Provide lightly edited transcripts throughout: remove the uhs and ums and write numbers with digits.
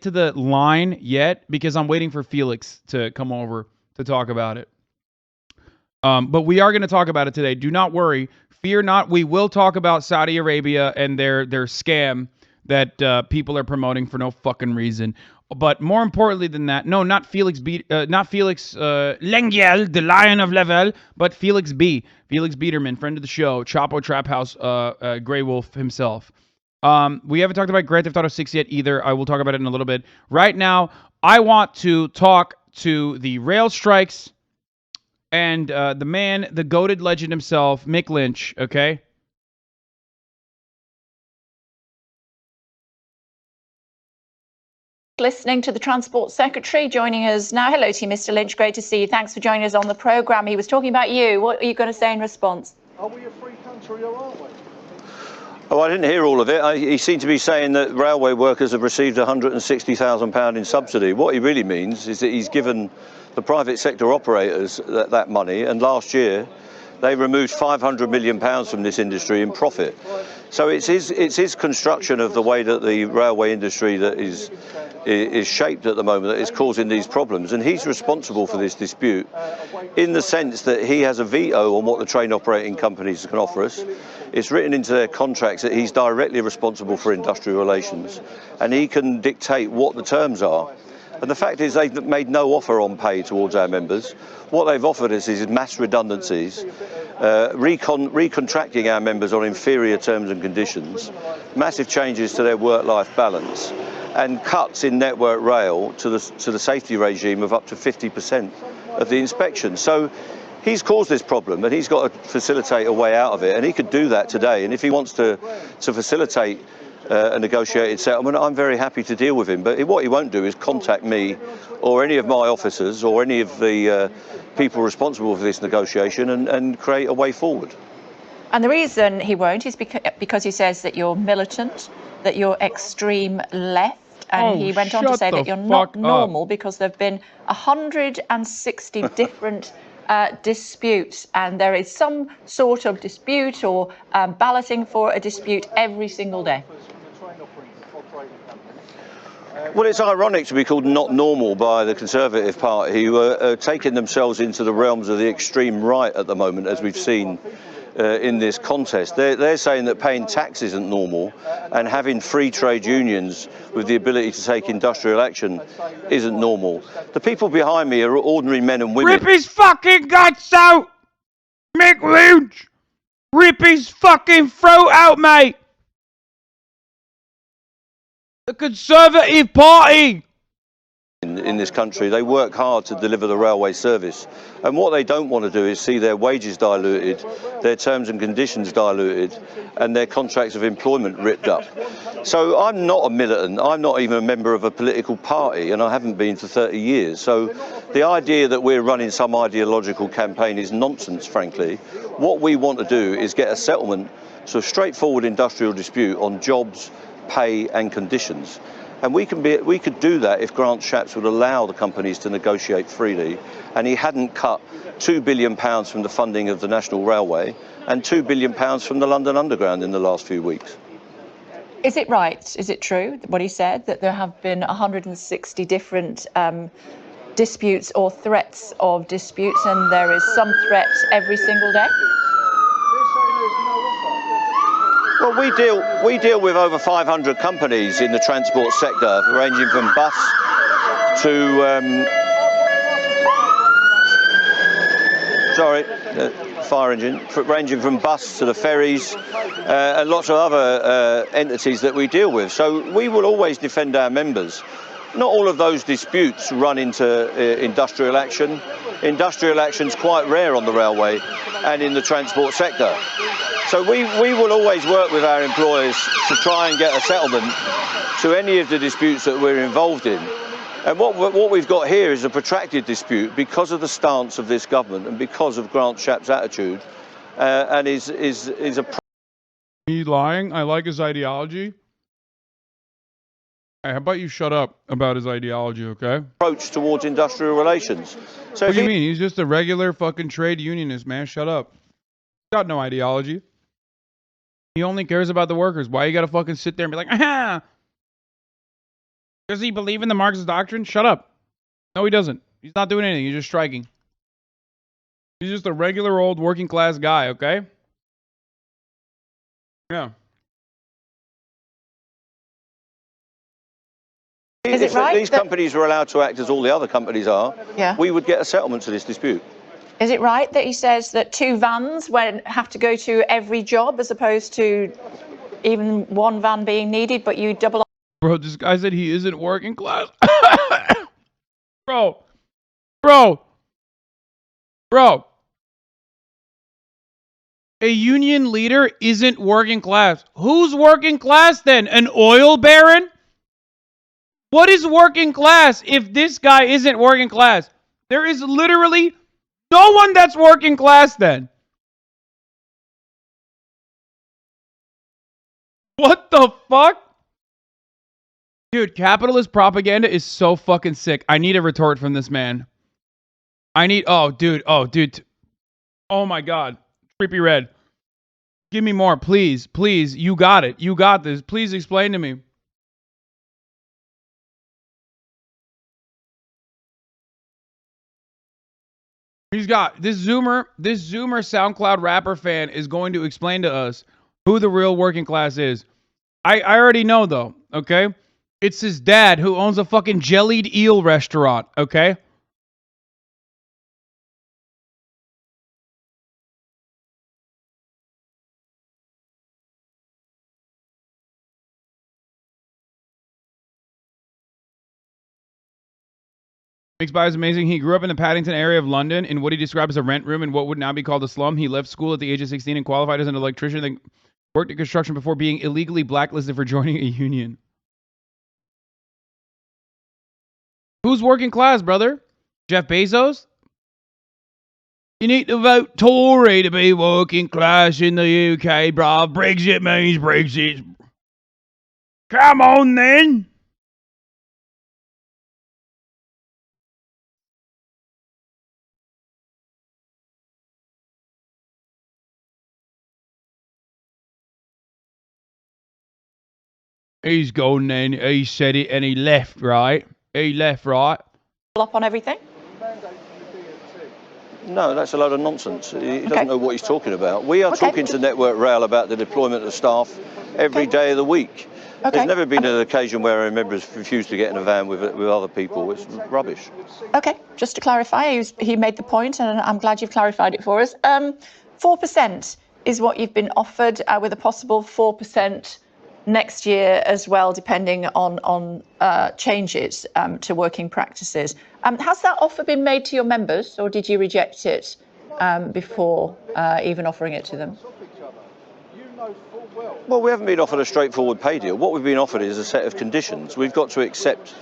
to the line yet because I'm waiting for Felix to come over to talk about it. But we are going to talk about it today. Do not worry. Fear not. We will talk about Saudi Arabia and their scam that people are promoting for no fucking reason. But more importantly than that, no, not Felix Lengyel, the Lion of Level, but Felix B. Felix Biederman, friend of the show, Chapo Trap House, Grey Wolf himself. We haven't talked about Grand Theft Auto 6 yet either. I will talk about it in a little bit. Right now, I want to talk to the rail strikes and the man, the goated legend himself, Mick Lynch, okay? Listening to the Transport Secretary joining us now. Hello to you, Mr. Lynch. Great to see you. Thanks for joining us on the programme. He was talking about you. What are you going to say in response? Are we a free country or aren't we? Oh, I didn't hear all of it. He seemed to be saying that railway workers have received £160,000 in subsidy. What he really means is that he's given the private sector operators that money, and last year they removed £500 million from this industry in profit. So it's his construction of the way that the railway industry that is shaped at the moment that is causing these problems, and he's responsible for this dispute in the sense that he has a veto on what the train operating companies can offer us. It's written into their contracts that he's directly responsible for industrial relations, and he can dictate what the terms are. And the fact is they've made no offer on pay towards our members. What they've offered us is mass redundancies, recontracting our members on inferior terms and conditions, massive changes to their work-life balance, and cuts in Network Rail to the safety regime of up to 50% of the inspection. So he's caused this problem, and he's got to facilitate a way out of it, and he could do that today. And if he wants to facilitate a negotiated settlement, I'm very happy to deal with him. But what he won't do is contact me or any of my officers or any of the people responsible for this negotiation and create a way forward. And the reason he won't is because he says that you're militant, that you're extreme left. And he went on to say that you're not normal because there have been 160 different disputes, and there is some sort of dispute or balloting for a dispute every single day. Well, it's ironic to be called not normal by the Conservative Party, who are taking themselves into the realms of the extreme right at the moment, as we've seen in this contest. They're saying that paying tax isn't normal, and having free trade unions with the ability to take industrial action isn't normal. The people behind me are ordinary men and women. Rip his fucking guts out! Mick Lynch! Rip his fucking throat out, mate! The Conservative Party! In this country, they work hard to deliver the railway service, and what they don't want to do is see their wages diluted, their terms and conditions diluted, and their contracts of employment ripped up. So I'm not a militant, I'm not even a member of a political party, and I haven't been for 30 years. So the idea that we're running some ideological campaign is nonsense, frankly. What we want to do is get a settlement, so a straightforward industrial dispute on jobs, pay and conditions. And we could do that if Grant Shapps would allow the companies to negotiate freely, and he hadn't cut £2 billion from the funding of the National Railway and £2 billion from the London Underground in the last few weeks. Is it right? Is it true, what he said, that there have been 160 different disputes or threats of disputes, and there is some threat every single day? Well, we deal with over 500 companies in the transport sector, ranging from bus to fire engine, ranging from bus to the ferries, and lots of other entities that we deal with. So we will always defend our members. Not all of those disputes run into industrial action. Industrial action's quite rare on the railway and in the transport sector. So we will always work with our employers to try and get a settlement to any of the disputes that we're involved in. And what we've got here is a protracted dispute because of the stance of this government and because of Grant Shapps' attitude, and is a... He lying? I like his ideology. Hey, how about you shut up about his ideology, okay? Approach towards industrial relations. So what do you mean? He's just a regular fucking trade unionist, man. Shut up. He's got no ideology. He only cares about the workers. Why you gotta fucking sit there and be like, aha! Does he believe in the Marxist doctrine? Shut up. No, he doesn't. He's not doing anything. He's just striking. He's just a regular old working class guy, okay? Yeah. Is it right If these companies were allowed to act as all the other companies are, we would get a settlement to this dispute. Is it right that he says that 2 vans have to go to every job as opposed to even 1 van being needed, but you double up? Bro, this guy said he isn't working class. Bro. A union leader isn't working class. Who's working class then? An oil baron? What is working class if this guy isn't working class? There is literally no one that's working class then. What the fuck? Dude, capitalist propaganda is so fucking sick. I need a retort from this man. Oh, dude. Oh my God. Creepy Red. Give me more, please. Please. You got it. You got this. Please explain to me. He's got this Zoomer SoundCloud rapper fan is going to explain to us who the real working class is. I already know though, okay? It's his dad who owns a fucking jellied eel restaurant, okay? Mixed Bio is amazing. He grew up in the Paddington area of London in what he described as a rent room in what would now be called a slum. He left school at the age of 16 and qualified as an electrician, then worked in construction before being illegally blacklisted for joining a union. Who's working class, brother? Jeff Bezos? You need to vote Tory to be working class in the UK, bruv. Brexit means Brexit. Come on, then. He's gone then. He said it and he left, right? He left, right? Up on everything? No, that's a load of nonsense. He doesn't know what he's talking about. We are talking to Network Rail about the deployment of staff every day of the week. There's never been an occasion where our members refused to get in a van with other people. It's rubbish. Okay, just to clarify, he made the point, and I'm glad you've clarified it for us. 4% is what you've been offered, with a possible 4% next year as well, depending on changes to working practices. Has that offer been made to your members, or did you reject it before even offering it to them? Well, we haven't been offered a straightforward pay deal. What we've been offered is a set of conditions. We've got to accept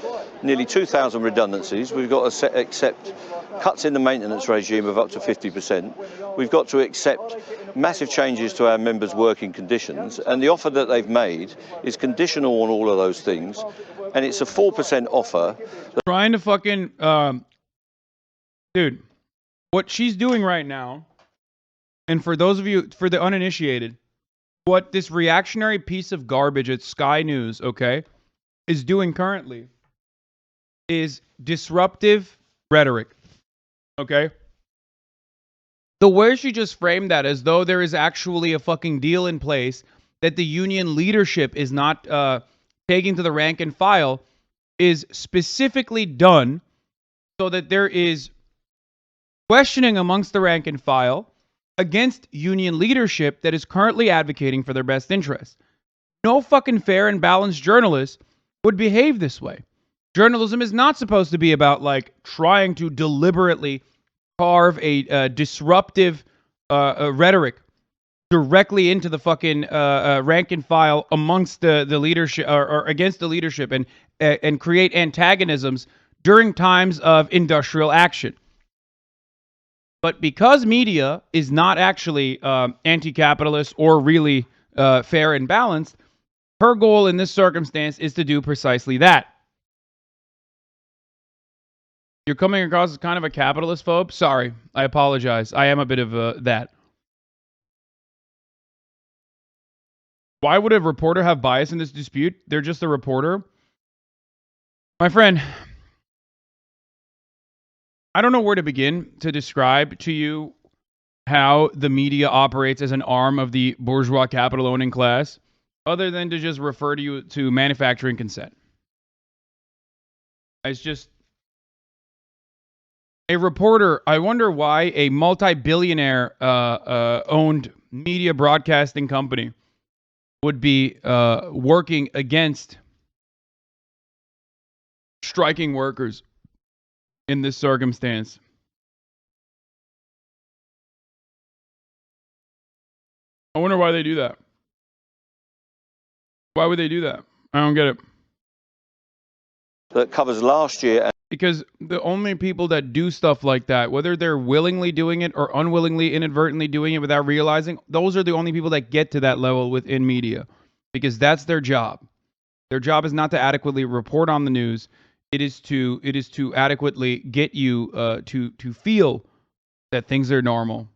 nearly 2,000 redundancies. We've got to accept cuts in the maintenance regime of up to 50%. We've got to accept massive changes to our members' working conditions. And the offer that they've made is conditional on all of those things. And it's a 4% offer. Trying to fucking... dude, what she's doing right now, and for those of you, for the uninitiated, what this reactionary piece of garbage at Sky News, okay, is doing currently is disruptive rhetoric, okay? The way she just framed that as though there is actually a fucking deal in place that the union leadership is not taking to the rank and file is specifically done so that there is questioning amongst the rank and file against union leadership that is currently advocating for their best interests. No fucking fair and balanced journalist would behave this way. Journalism is not supposed to be about like trying to deliberately carve a disruptive rhetoric directly into the fucking rank and file amongst the leadership or against the leadership and create antagonisms during times of industrial action. But because media is not actually anti-capitalist or really fair and balanced, her goal in this circumstance is to do precisely that. You're coming across as kind of a capitalist phobe? Sorry, I apologize. I am a bit of that. Why would a reporter have bias in this dispute? They're just a reporter. My friend, I don't know where to begin to describe to you how the media operates as an arm of the bourgeois capital owning class, other than to just refer to you to manufacturing consent. It's just a reporter. I wonder why a multi-billionaire owned media broadcasting company would be working against striking workers in this circumstance. I wonder why they do that. Why would they do that? I don't get it. That covers last year. Because the only people that do stuff like that, whether they're willingly doing it or unwillingly, inadvertently doing it without realizing, those are the only people that get to that level within media. Because that's their job. Their job is not to adequately report on the news. It is to adequately get you to feel that things are normal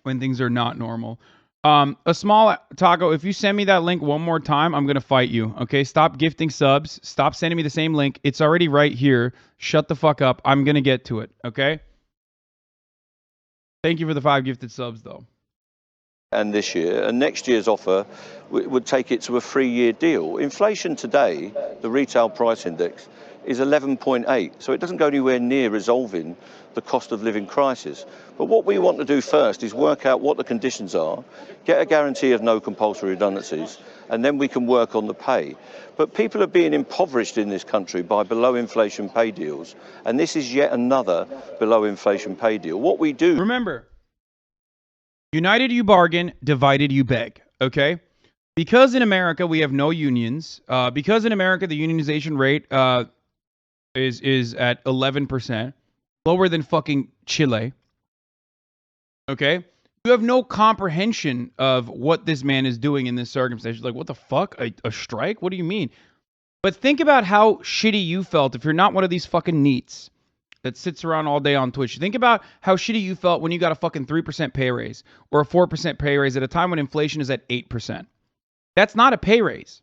when things are not normal. A small taco, if you send me that link one more time, I'm going to fight you. Okay? Stop gifting subs. Stop sending me the same link. It's already right here. Shut the fuck up. I'm going to get to it. Okay? Thank you for the 5 gifted subs, though. And this year, and next year's offer would take it to a 3-year deal. Inflation today, the retail price index, is 11.8, so it doesn't go anywhere near resolving the cost of living crisis. But what we want to do first is work out what the conditions are, get a guarantee of no compulsory redundancies, and then we can work on the pay. But people are being impoverished in this country by below inflation pay deals, and this is yet another below inflation pay deal. What we do... Remember, united you bargain, divided you beg, okay? Because in America we have no unions, because in America the unionization rate is at 11%, lower than fucking Chile, okay? You have no comprehension of what this man is doing in this circumstance. Like, what the fuck? A strike? What do you mean? But think about how shitty you felt if you're not one of these fucking neats that sits around all day on Twitch. Think about how shitty you felt when you got a fucking 3% pay raise or a 4% pay raise at a time when inflation is at 8%. That's not a pay raise.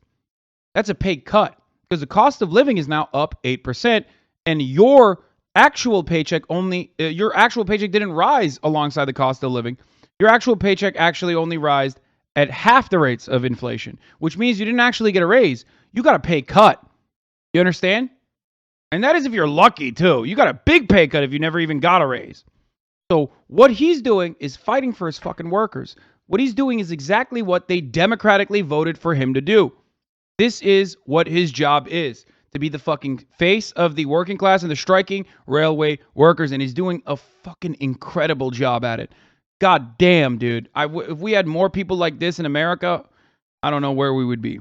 That's a pay cut because the cost of living is now up 8% and your actual paycheck didn't rise alongside the cost of living. Your actual paycheck actually only rised at half the rates of inflation, which means you didn't actually get a raise. You got a pay cut. You understand? And that is if you're lucky, too. You got a big pay cut if you never even got a raise. So what he's doing is fighting for his fucking workers. What he's doing is exactly what they democratically voted for him to do. This is what his job is, to be the fucking face of the working class and the striking railway workers. And he's doing a fucking incredible job at it. God damn, dude. If we had more people like this in America, I don't know where we would be.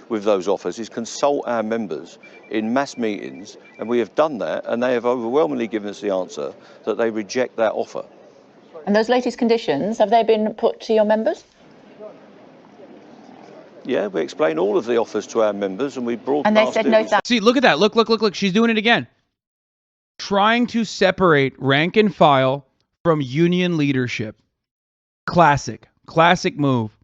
With those offers is consult our members in mass meetings, and we have done that, and they have overwhelmingly given us the answer that they reject that offer. And those latest conditions, have they been put to your members? Yeah, we explain all of the offers to our members, and we broadcast and they said no thanks. See, look at that. Look. She's doing it again. Trying to separate rank and file from union leadership. Classic move.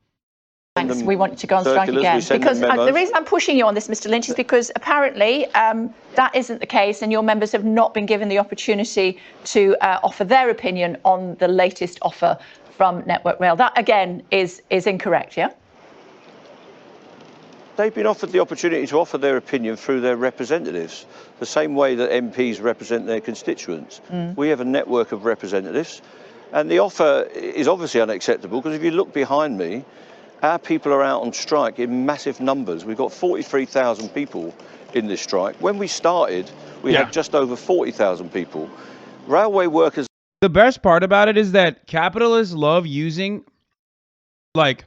Thanks. We want to go on strike again. Because the reason I'm pushing you on this, Mr. Lynch, is because apparently that isn't the case and your members have not been given the opportunity to offer their opinion on the latest offer from Network Rail. That, again, is incorrect, yeah? They've been offered the opportunity to offer their opinion through their representatives, the same way that MPs represent their constituents. We have a network of representatives, and the offer is obviously unacceptable because if you look behind me, our people are out on strike in massive numbers. We've got 43,000 people in this strike. When we started, we had just over 40,000 people. Railway workers... The best part about it is that capitalists love using, like,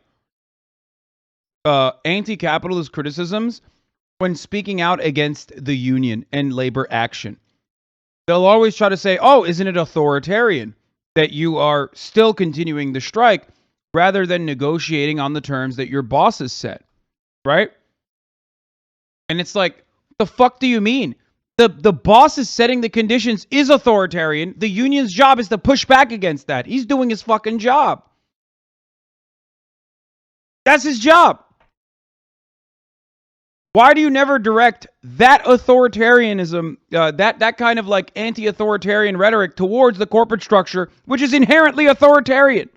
anti-capitalist criticisms when speaking out against the union and labor action. They'll always try to say, oh, isn't it authoritarian that you are still continuing the strike rather than negotiating on the terms that your bosses set, right? And it's like, the fuck do you mean? The boss is setting the conditions is authoritarian. The union's job is to push back against that. He's doing his fucking job. That's his job. Why do you never direct that authoritarianism, that kind of like anti-authoritarian rhetoric towards the corporate structure, which is inherently authoritarian?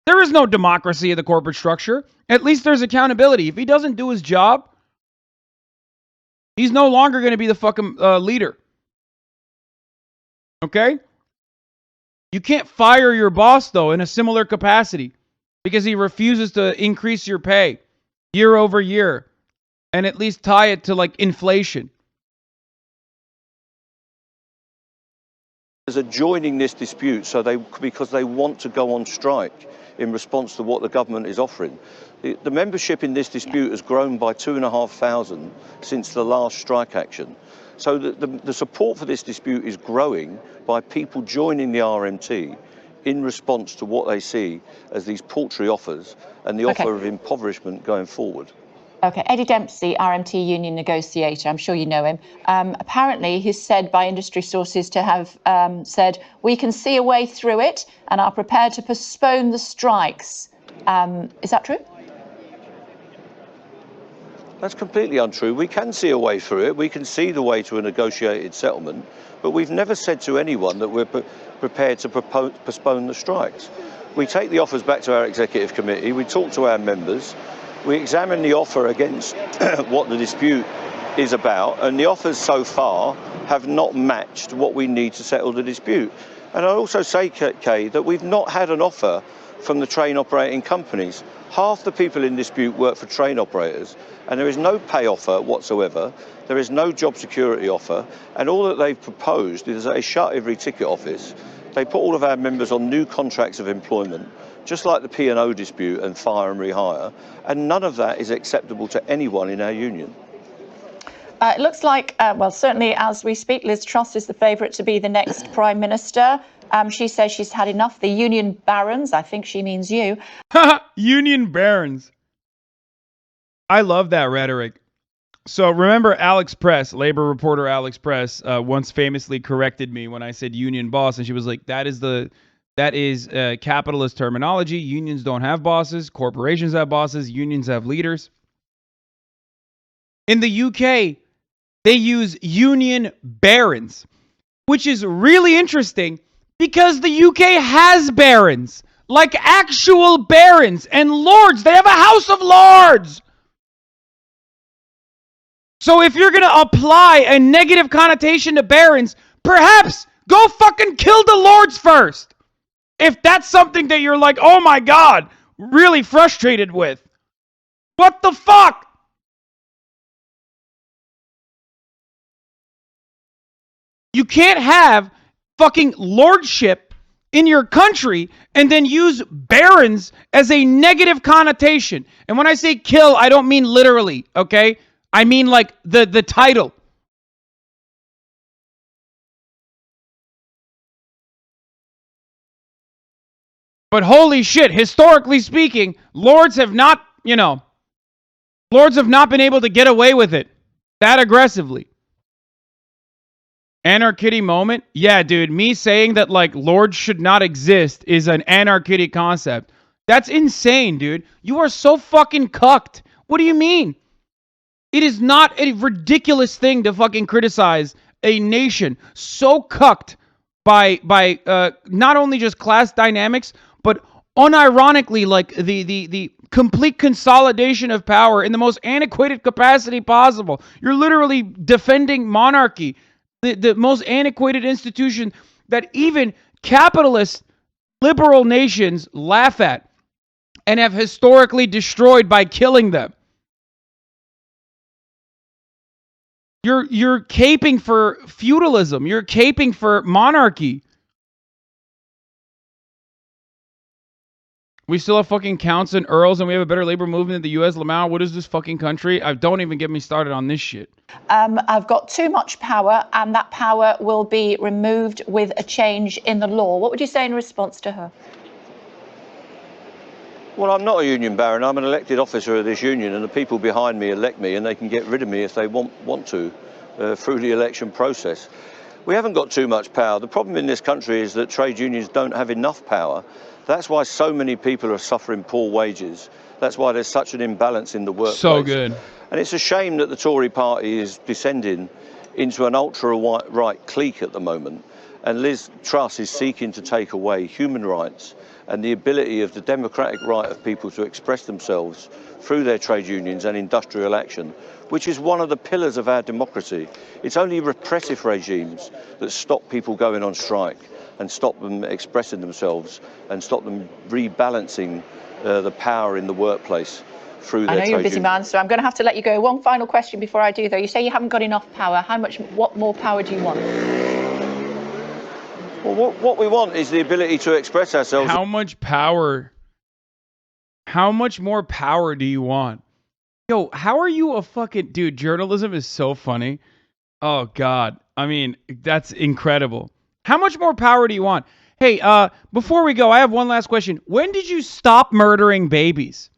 There is no democracy in the corporate structure. At least there's accountability. If he doesn't do his job, he's no longer going to be the fucking leader. Okay? You can't fire your boss, though, in a similar capacity because he refuses to increase your pay year over year and at least tie it to like inflation. Are joining this dispute because they want to go on strike in response to what the government is offering. The membership in this dispute has grown by 2,500 since the last strike action. So the support for this dispute is growing by people joining the RMT in response to what they see as these paltry offers and the offer of impoverishment going forward. Okay, Eddie Dempsey, RMT union negotiator, I'm sure you know him. Apparently, he's said by industry sources to have said, we can see a way through it and are prepared to postpone the strikes. Is that true? That's completely untrue. We can see a way through it. We can see the way to a negotiated settlement, but we've never said to anyone that we're prepared to postpone the strikes. We take the offers back to our executive committee, we talk to our members, we examine the offer against what the dispute is about, and the offers so far have not matched what we need to settle the dispute. And I also say, Kay, that we've not had an offer from the train operating companies. Half the people in dispute work for train operators, and there is no pay offer whatsoever. There is no job security offer, and all that they've proposed is they shut every ticket office. They put all of our members on new contracts of employment, just like the P&O dispute and fire and rehire, and none of that is acceptable to anyone in our union. It looks like, well, certainly as we speak, Liz Truss is the favourite to be the next Prime Minister. She says she's had enough. The union barons, I think she means you. Union barons. I love that rhetoric. So remember Alex Press, labor reporter Alex Press, once famously corrected me when I said union boss, and she was like, that is capitalist terminology. Unions don't have bosses. Corporations have bosses. Unions have leaders. In the UK, they use union barons, which is really interesting because the UK has barons, like actual barons and lords. They have a House of Lords. So if you're going to apply a negative connotation to barons, perhaps go fucking kill the lords first. If that's something that you're like, oh my God, really frustrated with. What the fuck? You can't have fucking lordship in your country and then use barons as a negative connotation. And when I say kill, I don't mean literally, okay? I mean like the title. But holy shit, historically speaking, lords have not been able to get away with it that aggressively. Anarchitty moment? Yeah, dude, me saying that like lords should not exist is an anarchitty concept. That's insane, dude. You are so fucking cucked. What do you mean? It is not a ridiculous thing to fucking criticize a nation so cucked by not only just class dynamics, but unironically like the complete consolidation of power in the most antiquated capacity possible. You're literally defending monarchy, the most antiquated institution that even capitalist liberal nations laugh at and have historically destroyed by killing them. You're caping for feudalism. You're caping for monarchy. We still have fucking counts and earls, and we have a better labor movement than the U.S. Lamau, what is this fucking country? Don't even get me started on this shit. I've got too much power, and that power will be removed with a change in the law. What would you say in response to her? Well, I'm not a union baron. I'm an elected officer of this union, and the people behind me elect me, and they can get rid of me if they want to through the election process. We haven't got too much power. The problem in this country is that trade unions don't have enough power. That's why so many people are suffering poor wages. That's why there's such an imbalance in the workplace. So good. And it's a shame that the Tory party is descending into an ultra-right clique at the moment. And Liz Truss is seeking to take away human rights and the ability of the democratic right of people to express themselves through their trade unions and industrial action, which is one of the pillars of our democracy. It's only repressive regimes that stop people going on strike and stop them expressing themselves and stop them rebalancing the power in the workplace through their trade unions. I know you're a busy man, so I'm going to have to let you go. One final question before I do, though. You say you haven't got enough power. What more power do you want? Well, what we want is the ability to express ourselves. How much power? How much more power do you want? Yo, how are you a fucking... Dude, journalism is so funny. Oh, God. I mean, that's incredible. How much more power do you want? Hey, before we go, I have one last question. When did you stop murdering babies?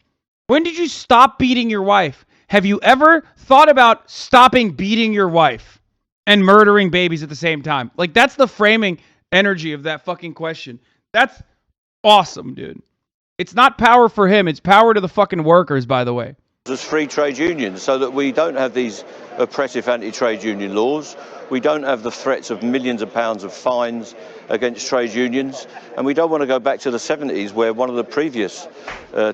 When did you stop beating your wife? Have you ever thought about stopping beating your wife and murdering babies at the same time? Like, that's the framing energy of that fucking question. That's awesome, dude. It's not power for him. It's power to the fucking workers, by the way. As free trade unions, so that we don't have these oppressive anti-trade union laws. We don't have the threats of millions of pounds of fines against trade unions. And we don't want to go back to the 70s, where one of the previous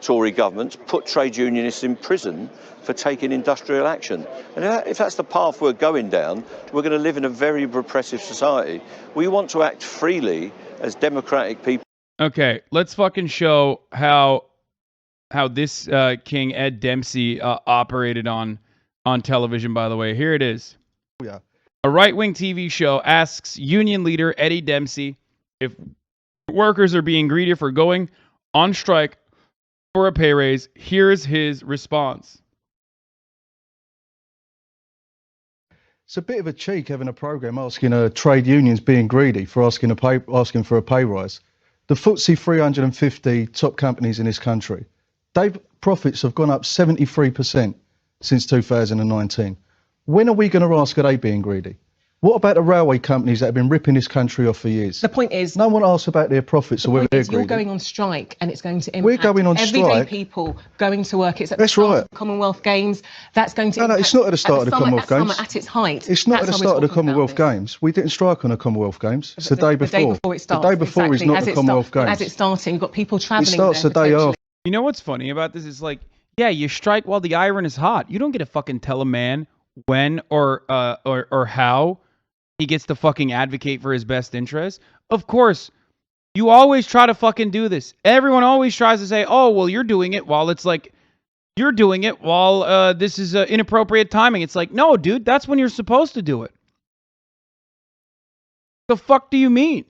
Tory governments put trade unionists in prison for taking industrial action. And if that's the path we're going down, we're going to live in a very repressive society. We want to act freely as democratic people. Okay, let's fucking show how this King Ed Dempsey operated on television, by the way. Here it is. Yeah. A right-wing TV show asks union leader Eddie Dempsey if workers are being greedy for going on strike for a pay raise. Here's his response. It's a bit of a cheek having a program asking trade unions being greedy for asking for a pay rise. The FTSE 350 top companies in this country, their profits have gone up 73% since 2019. When are we going to ask, are they being greedy? What about the railway companies that have been ripping this country off for years? The point is, no one asks about their profits or whether they're greedy. You're going on strike, and it's going to impact We're going on everyday strike. people going to work. It's at That's the start right. of the Commonwealth Games. That's going to No, impact it's not at the start of the Commonwealth Games. Summer at its height. It's not That's at the why we're start of the talking about Commonwealth this. Games. We didn't strike on the Commonwealth Games. It's the day before. The day before it starts. The day before is not the Commonwealth Games. As it's starting, you've got people travelling. It starts there the day after. You know what's funny about this? Is like, yeah, you strike while the iron is hot. You don't get to fucking tell a man when or how he gets to fucking advocate for his best interest. Of course, you always try to fucking do this. Everyone always tries to say, oh, well, you're doing it while it's like, you're doing it while this is inappropriate timing. It's like, no, dude, that's when you're supposed to do it. The fuck do you mean?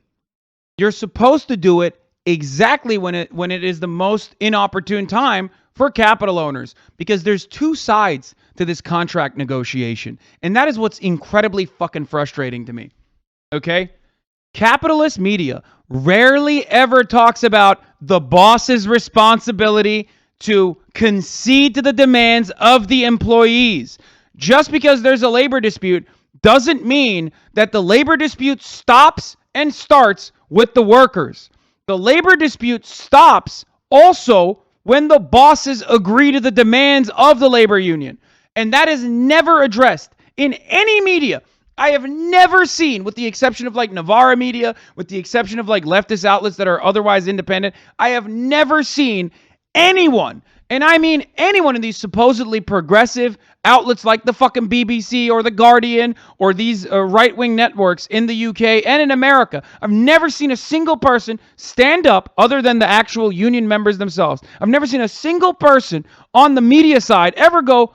You're supposed to do it exactly when it is the most inopportune time for capital owners, because there's two sides to this contract negotiation, and that is what's incredibly fucking frustrating to me. Okay? Capitalist media rarely ever talks about the boss's responsibility to concede to the demands of the employees. Just because there's a labor dispute doesn't mean that the labor dispute stops and starts with the workers. The labor dispute stops also when the bosses agree to the demands of the labor union. And that is never addressed in any media. I have never seen, with the exception of like Navarra media, with the exception of like leftist outlets that are otherwise independent, I have never seen anyone, and I mean anyone in these supposedly progressive outlets like the fucking BBC or the Guardian or these right-wing networks in the UK and in America. I've never seen a single person stand up, other than the actual union members themselves. I've never seen a single person on the media side ever go,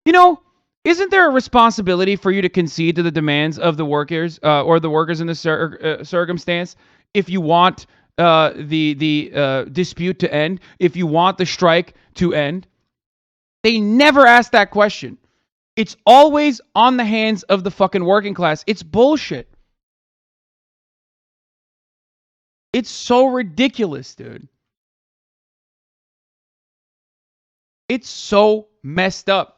you know, isn't there a responsibility for you to concede to the demands of the workers or the workers in this circumstance if you want the dispute to end, if you want the strike to end? They never ask that question. It's always on the hands of the fucking working class. It's bullshit. It's so ridiculous, dude. It's so messed up.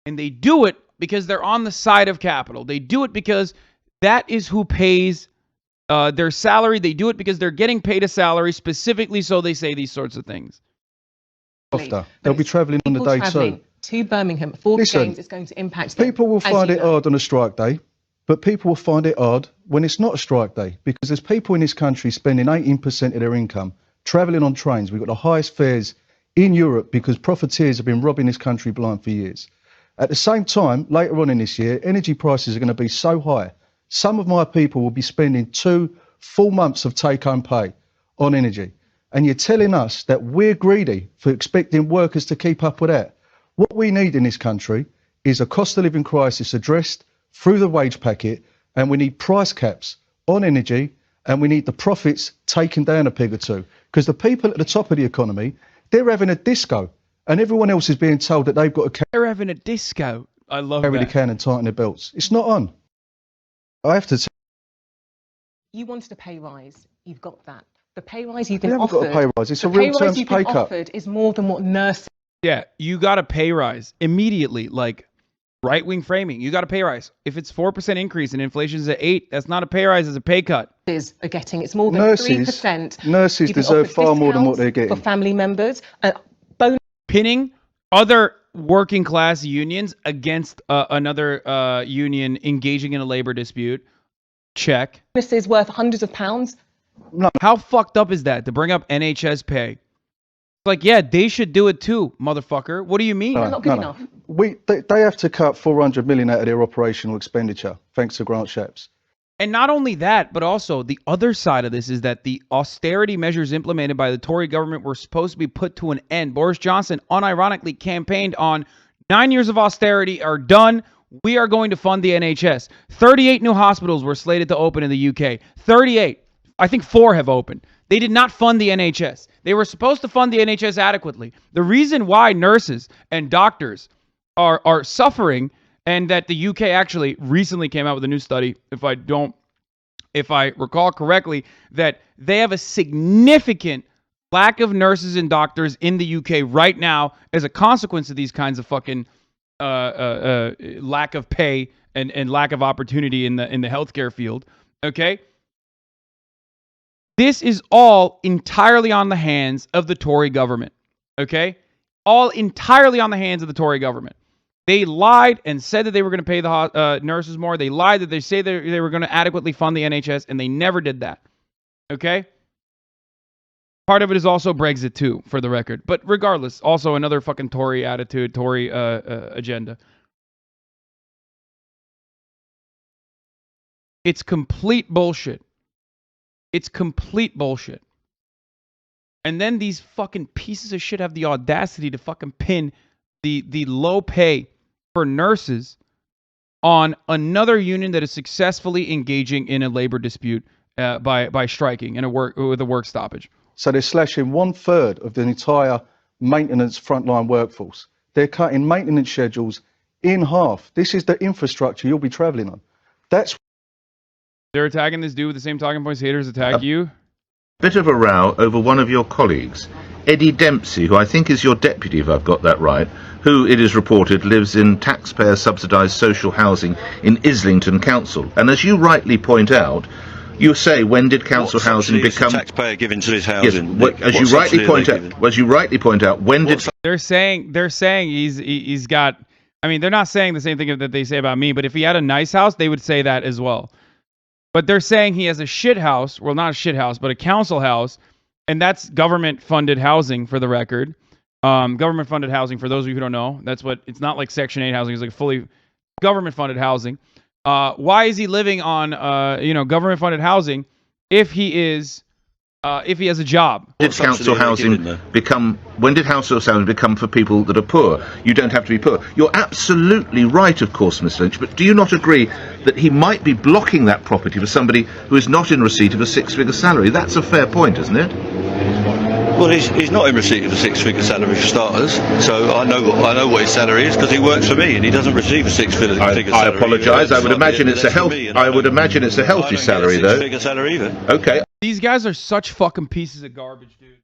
And they do it because they're on the side of capital. They do it because that is who pays their salary. They do it because they're getting paid a salary specifically, so they say these sorts of things. After. They'll be travelling on the day too. to Birmingham for Listen, the games, it's going to impact them. People will find it hard on a strike day, but people will find it hard when it's not a strike day, because there's people in this country spending 18% of their income travelling on trains. We've got the highest fares in Europe because profiteers have been robbing this country blind for years. At the same time, later on in this year, energy prices are going to be so high. Some of my people will be spending 2 full months of take-home pay on energy. And you're telling us that we're greedy for expecting workers to keep up with that. What we need in this country is a cost of living crisis addressed through the wage packet, and we need price caps on energy, and we need the profits taken down a peg or two. Because the people at the top of the economy, they're having a disco, and everyone else is being told that they've got to They're having a disco. I love carry that. the can and tighten their belts. It's not on. I have to tell You wanted a pay rise. You've got that. The pay rise you've you, been haven't offered. got a pay rise. It's a the real pay rise terms you've pay been cut. offered is more than what nurses. Yeah, you got a pay rise immediately. Like right-wing framing. You got a pay rise. If it's 4% increase and inflation's at 8%, that's not a pay rise, it's a pay cut. Are getting. It's more than Nurses 3%. Nurses You've been deserve offered far more than what discounts they're getting. for family members. Pinning other working class unions against another union engaging in a labor dispute. Check. Bonuses worth hundreds of pounds. How fucked up is that to bring up NHS pay? Like, yeah, they should do it too, motherfucker. What do you mean? Not good enough. They have to cut 400 million out of their operational expenditure, thanks to Grant Shapps. And not only that, but also the other side of this is that the austerity measures implemented by the Tory government were supposed to be put to an end. Boris Johnson unironically campaigned on 9 years of austerity are done. We are going to fund the NHS. 38 new hospitals were slated to open in the UK. 38. I think 4 have opened. They did not fund the NHS. They were supposed to fund the NHS adequately. The reason why nurses and doctors are suffering, and that the UK actually recently came out with a new study, if I recall correctly, that they have a significant lack of nurses and doctors in the UK right now as a consequence of these kinds of fucking lack of pay and lack of opportunity in the healthcare field. Okay? This is all entirely on the hands of the Tory government. Okay? All entirely on the hands of the Tory government. They lied and said that they were going to pay the nurses more. They lied that they say they were going to adequately fund the NHS, and they never did that. Okay? Part of it is also Brexit too, for the record. But regardless, also another fucking Tory attitude, Tory agenda. It's complete bullshit. It's complete bullshit. And then these fucking pieces of shit have the audacity to fucking pin the low pay for nurses on another union that is successfully engaging in a labor dispute by striking with a work stoppage. So they're slashing 1/3 of the entire maintenance frontline workforce. They're cutting maintenance schedules in half. This is the infrastructure you'll be travelling on. They're attacking this dude with the same talking points haters attack you. Bit of a row over one of your colleagues, Eddie Dempsey, who I think is your deputy, if I've got that right, who, it is reported, lives in taxpayer-subsidised social housing in Islington Council. And as you rightly point out, you say, when did council housing become taxpayer giving to this housing? Yes, as you rightly point out, when did they're saying he's got. I mean, they're not saying the same thing that they say about me, but if he had a nice house, they would say that as well. But they're saying he has a shit house. Well, not a shit house, but a council house. And that's government-funded housing, for the record. Government-funded housing, for those of you who don't know. That's what, it's not like Section 8 housing. It's like fully government-funded housing. Why is he living on, government-funded housing if he has a job? When did council housing become for people that are poor? You don't have to be poor. You're absolutely right, of course, Miss Lynch, but do you not agree that he might be blocking that property for somebody who is not in receipt of a 6-figure salary? That's a fair point, isn't it? Well, he's not in receipt of a 6-figure salary for starters, so I know what his salary is because he works for me and he doesn't receive a 6-figure salary. I apologise. I would imagine it's a healthy salary, though. Six-figure salary either. Okay. These guys are such fucking pieces of garbage, dude.